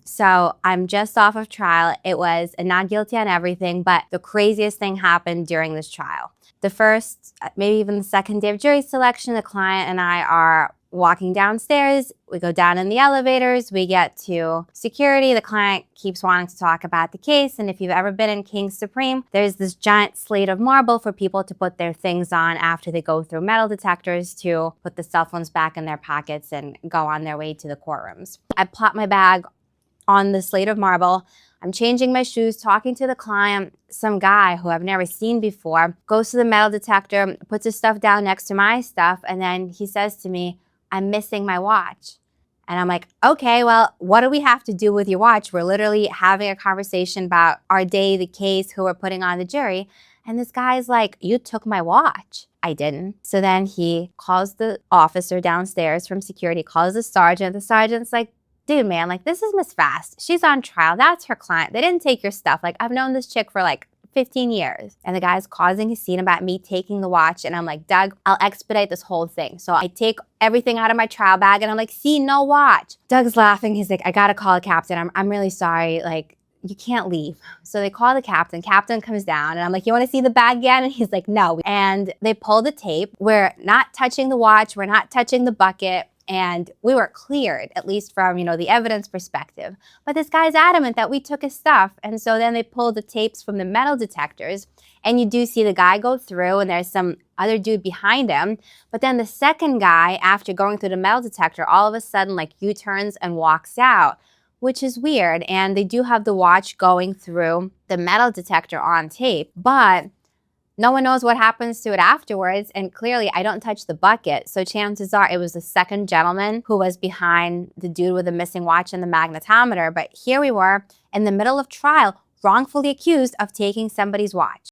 So I'm just off of trial. It was a not guilty on everything, but the craziest thing happened during this trial. The first, maybe even the second day of jury selection, the client and I are walking downstairs. We go down in the elevators. We get to security. The client keeps wanting to talk about the case. And if you've ever been in King Supreme, there's this giant slate of marble for people to put their things on after they go through metal detectors to put the cell phones back in their pockets and go on their way to the courtrooms. I plop my bag on the slate of marble. I'm changing my shoes, talking to the client. Some guy who I've never seen before goes to the metal detector, puts his stuff down next to my stuff, and then he says to me, "I'm missing my watch." And I'm like, okay, well, what do we have to do with your watch? We're literally having a conversation about our day, the case, who we're putting on the jury. And this guy's like, "You took my watch." I didn't. So then he calls the officer downstairs from security, calls the sergeant. The sergeant's like, "Dude, man, like, this is Miss Fast. She's on trial. That's her client. They didn't take your stuff. Like, I've known this chick for like 15 years. And the guy's causing a scene about me taking the watch. And I'm like, "Doug, I'll expedite this whole thing." So I take everything out of my trial bag and I'm like, "See, no watch." Doug's laughing. He's like, "I gotta call a captain. I'm really sorry. Like, you can't leave." So they call the captain. Captain comes down and I'm like, "You wanna see the bag again?" And he's like, "No." And they pull the tape. We're not touching the watch. We're not touching the bucket. And we were cleared, at least from, the evidence perspective. But this guy's adamant that we took his stuff. And so then they pull the tapes from the metal detectors. And you do see the guy go through and there's some other dude behind him. But then the second guy, after going through the metal detector, all of a sudden like U-turns and walks out, which is weird. And they do have the watch going through the metal detector on tape. But no one knows what happens to it afterwards, and clearly I don't touch the bucket, so chances are it was the second gentleman who was behind the dude with the missing watch and the magnetometer. But here we were in the middle of trial, wrongfully accused of taking somebody's watch.